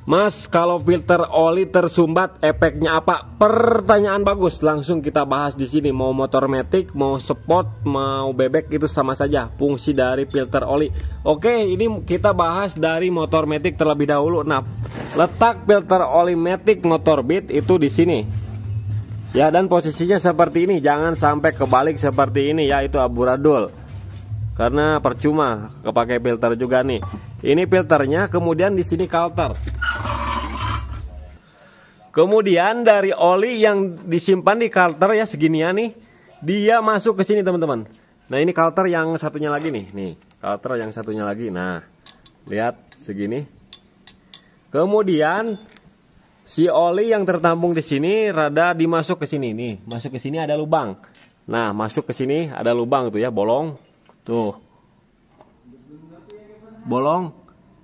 Mas, kalau filter oli tersumbat efeknya apa? Pertanyaan bagus. Langsung kita bahas di sini. Mau motor matic, mau sport, mau bebek, itu sama saja fungsi dari filter oli. Oke, ini kita bahas dari motor matic terlebih dahulu. Nah, letak filter oli matic motor Beat itu di sini. Ya, dan posisinya seperti ini. Jangan sampai kebalik seperti ini ya, itu amburadul. Karena percuma kepakai filter juga nih. Ini filternya, kemudian di sini kalter. Kemudian dari oli yang disimpan di kalter ya seginian nih, dia masuk ke sini teman-teman. Nah, ini kalter yang satunya lagi nih, kalter yang satunya lagi. Nah, lihat segini. Kemudian si oli yang tertampung di sini rada dimasuk ke sini nih, masuk ke sini ada lubang. Nah, masuk ke sini ada lubang tuh ya, bolong. Tuh. Bolong.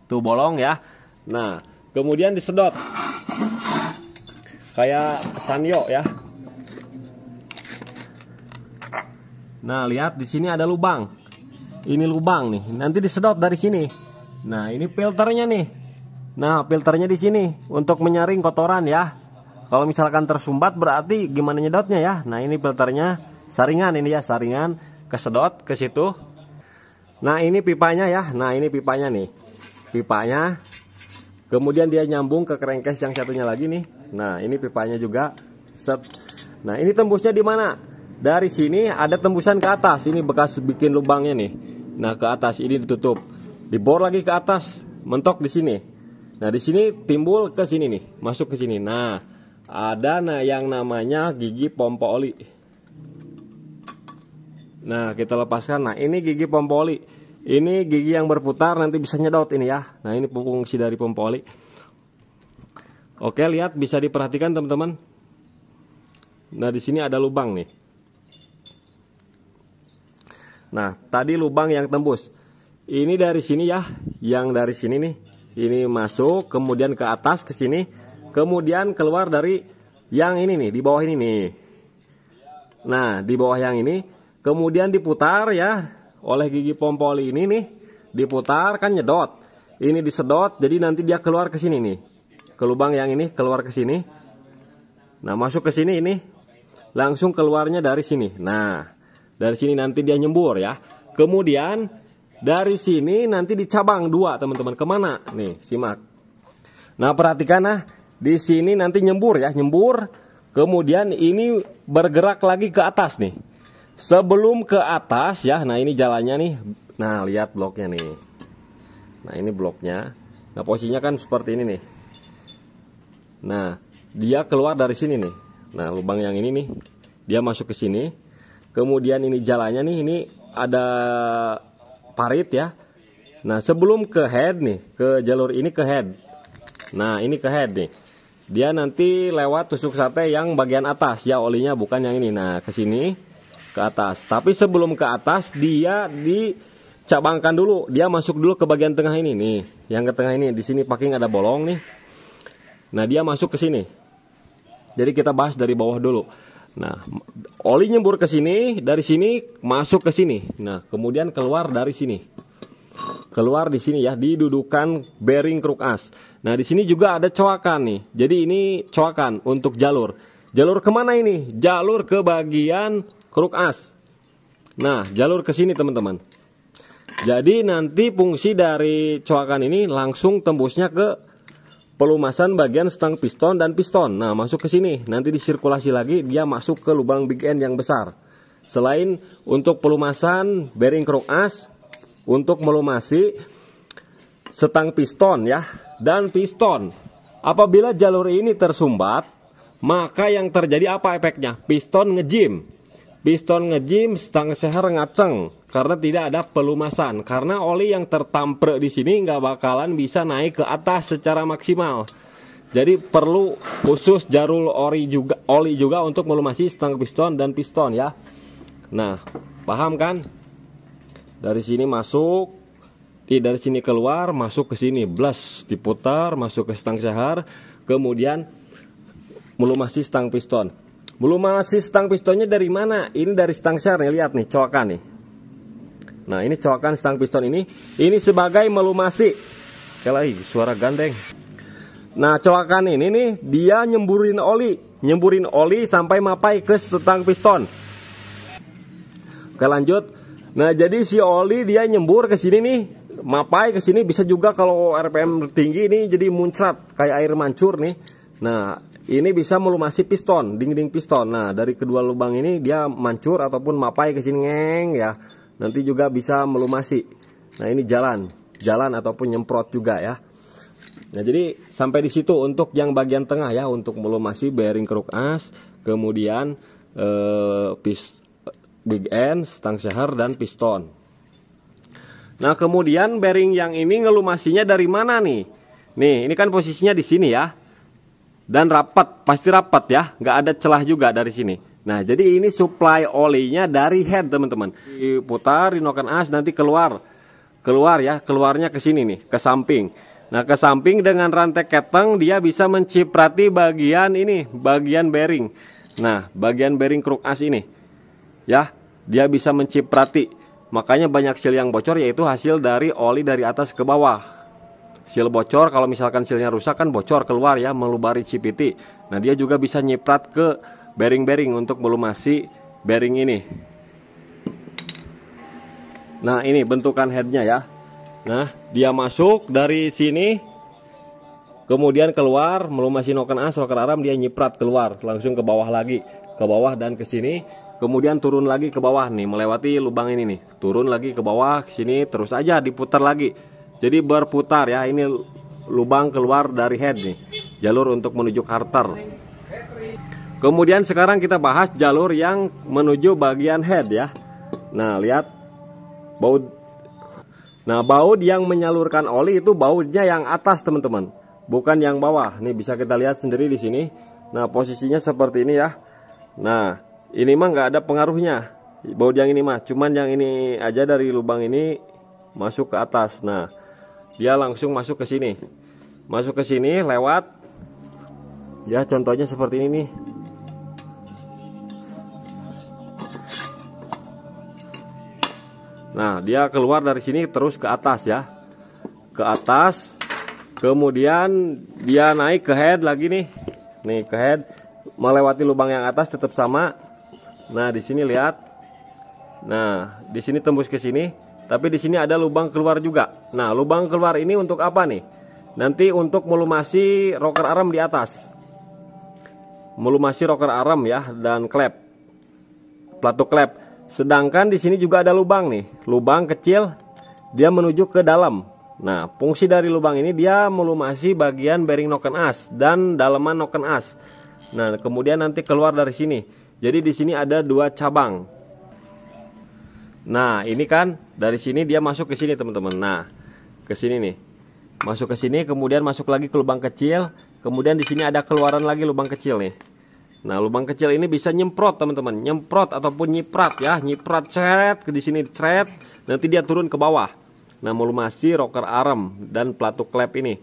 Tuh bolong ya. Nah, kemudian disedot. Kayak sanyo ya. Nah, lihat di sini ada lubang. Ini lubang nih. Nanti disedot dari sini. Nah, ini filternya nih. Nah, filternya di sini untuk menyaring kotoran ya. Kalau misalkan tersumbat berarti gimana nyedotnya ya. Nah, ini filternya, saringan ini ya, saringan kesedot ke situ. Nah, ini pipanya ya. Nah, ini pipanya nih. Pipanya. Kemudian dia nyambung ke crankcase yang satunya lagi nih. Nah, ini pipanya juga. Set. Nah, ini tembusnya di mana? Dari sini ada tembusan ke atas. Ini bekas bikin lubangnya nih. Nah, ke atas ini ditutup. Dibor lagi ke atas, mentok di sini. Nah, di sini timbul ke sini nih, masuk ke sini. Nah, ada yang namanya gigi pompa oli. Nah, kita lepaskan. Nah, ini gigi pompa oli. Ini gigi yang berputar, nanti bisa nyedot ini ya. Nah, ini fungsi dari pompa oli. Oke, lihat, bisa diperhatikan teman-teman. Nah, di sini ada lubang nih. Nah, tadi lubang yang tembus. Ini dari sini ya, yang dari sini nih. Ini masuk, kemudian ke atas ke sini, kemudian keluar dari yang ini nih, di bawah ini nih. Nah, di bawah yang ini, kemudian diputar ya oleh gigi pompa oli ini nih, diputar kan nyedot. Ini disedot, jadi nanti dia keluar ke sini nih. Ke lubang yang ini, keluar ke sini. Nah, masuk ke sini ini. Langsung keluarnya dari sini. Nah, dari sini nanti dia nyembur ya. Kemudian dari sini nanti dicabang dua, teman-teman. Kemana? Nih, simak. Nah, perhatikan nah. Di sini nanti nyembur ya, nyembur. Kemudian ini bergerak lagi ke atas nih. Sebelum ke atas ya, nah ini jalannya nih. Nah, lihat bloknya nih. Nah, ini bloknya. Nah, posisinya kan seperti ini nih. Nah, dia keluar dari sini nih. Nah, lubang yang ini nih, dia masuk ke sini. Kemudian ini jalannya nih, ini ada parit ya. Nah, sebelum ke head nih, ke jalur ini ke head. Nah, ini ke head nih. Dia nanti lewat tusuk sate yang bagian atas ya, olinya bukan yang ini. Nah, ke sini, ke atas. Tapi sebelum ke atas, dia dicabangkan dulu. Dia masuk dulu ke bagian tengah ini nih. Yang ke tengah ini, di sini packing ada bolong nih. Nah, dia masuk ke sini. Jadi kita bahas dari bawah dulu. Nah, oli nyembur ke sini, dari sini masuk ke sini. Nah, kemudian keluar dari sini. Keluar di sini ya, didudukan bearing kruk as. Nah, di sini juga ada coakan nih. Jadi ini coakan untuk jalur. Jalur kemana ini? Jalur ke bagian kruk as. Nah, jalur ke sini teman-teman. Jadi nanti fungsi dari coakan ini langsung tembusnya ke pelumasan bagian stang piston dan piston. Nah, masuk ke sini. Nanti disirkulasi lagi, dia masuk ke lubang big end yang besar. Selain untuk pelumasan bearing kruk as, untuk melumasi stang piston ya, dan piston. Apabila jalur ini tersumbat, maka yang terjadi apa efeknya? Piston ngejim. Piston ngejim, stang seher ngaceng. Karena tidak ada pelumasan. Karena oli yang tertamprek di sini nggak bakalan bisa naik ke atas secara maksimal. Jadi perlu khusus jarul oli juga untuk melumasi stang piston dan piston ya. Nah, paham kan? Dari sini masuk, dari sini keluar, masuk ke sini, blast, diputar, masuk ke stang seher, kemudian melumasi stang piston. Melumasi stang pistonnya dari mana? Ini dari stang seher nih, lihat nih, coakan nih. Nah, ini coakan stang piston ini sebagai melumasi. Sekali lagi, suara gandeng. Nah, coakan ini nih dia nyemburin oli sampai mapai ke setang piston. Oke, lanjut. Nah, jadi si oli dia nyembur ke sini nih, mapai ke sini, bisa juga kalau RPM tinggi ini jadi muncrat kayak air mancur nih. Nah, ini bisa melumasi piston, dinding piston. Nah, dari kedua lubang ini dia mancur ataupun mapai ke sini ngeng ya. Nanti juga bisa melumasi. Nah, ini jalan ataupun nyemprot juga ya. Nah, jadi sampai di situ untuk yang bagian tengah ya, untuk melumasi bearing keruk as, kemudian big end, stang seher, dan piston. Nah, kemudian bearing yang ini ngelumasinya dari mana nih? Nih, ini kan posisinya di sini ya. Dan rapat, pasti rapat ya, nggak ada celah juga dari sini. Nah, jadi ini supply olinya dari head, teman-teman. Diputar, dinokan as, nanti keluar ya, keluarnya ke sini nih, ke samping. Nah, ke samping dengan rantai keteng dia bisa menciprati bagian ini, bagian bearing. Nah, bagian bearing kruk as ini ya, dia bisa menciprati. Makanya banyak seal yang bocor, yaitu hasil dari oli dari atas ke bawah. Seal bocor, kalau misalkan sealnya rusak kan bocor keluar ya, melubari CVT. Nah, dia juga bisa nyiprat ke bearing-bearing untuk melumasi bearing ini. Nah, ini bentukan headnya ya. Nah, dia masuk dari sini, kemudian keluar melumasi noken as, rocker arm, dia nyiprat keluar langsung ke bawah lagi, ke bawah dan ke sini, kemudian turun lagi ke bawah nih, melewati lubang ini nih, turun lagi ke bawah ke sini, terus aja diputar lagi. Jadi berputar ya, ini lubang keluar dari head nih, jalur untuk menuju carter. Kemudian sekarang kita bahas jalur yang menuju bagian head ya. Nah, lihat baut. Nah, baut yang menyalurkan oli itu bautnya yang atas, teman-teman, bukan yang bawah. Nih bisa kita lihat sendiri di sini. Nah, posisinya seperti ini ya. Nah, ini mah nggak ada pengaruhnya baut yang ini mah, cuman yang ini aja dari lubang ini masuk ke atas. Nah, dia langsung masuk ke sini, lewat ya, contohnya seperti ini nih. Nah, dia keluar dari sini terus ke atas ya, ke atas, kemudian dia naik ke head lagi nih, ke head, melewati lubang yang atas tetap sama. Nah, di sini lihat, nah di sini tembus ke sini, tapi di sini ada lubang keluar juga. Nah, lubang keluar ini untuk apa nih? Nanti untuk melumasi rocker arm di atas, melumasi rocker arm ya, dan klep, plato klep. Sedangkan di sini juga ada lubang nih, lubang kecil, dia menuju ke dalam. Nah, fungsi dari lubang ini dia melumasi bagian bearing noken as dan daleman noken as. Nah, kemudian nanti keluar dari sini. Jadi di sini ada dua cabang. Nah, ini kan dari sini dia masuk ke sini, teman-teman. Nah, ke sini nih, masuk ke sini, kemudian masuk lagi ke lubang kecil. Kemudian di sini ada keluaran lagi lubang kecil nih. Nah, lubang kecil ini bisa nyemprot, teman-teman, nyemprot ataupun nyiprat ya, nyiprat ceret ke di sini, ceret, nanti dia turun ke bawah. Nah, melumasi rocker arm dan plato klep ini.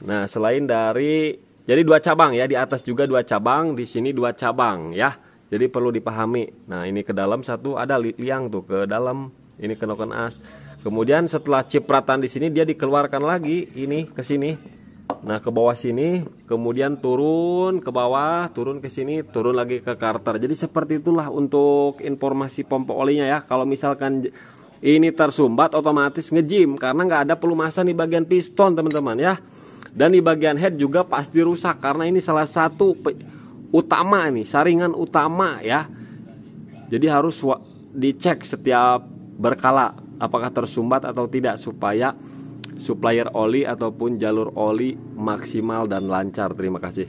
Nah, selain dari, jadi dua cabang ya, di atas juga dua cabang, di sini dua cabang ya. Jadi perlu dipahami. Nah, ini ke dalam satu ada liang tuh ke dalam, ini ke noken as. Kemudian setelah cipratan di sini dia dikeluarkan lagi ini ke sini. Nah, ke bawah sini, kemudian turun ke bawah, turun ke sini, turun lagi ke carter. Jadi seperti itulah untuk informasi pompa olinya ya. Kalau misalkan ini tersumbat, otomatis ngejim karena nggak ada pelumasan di bagian piston, teman-teman ya. Dan di bagian head juga pasti rusak karena ini salah satu utama nih, saringan utama ya. Jadi harus dicek setiap berkala apakah tersumbat atau tidak, supaya supplier oli ataupun jalur oli maksimal dan lancar. Terima kasih.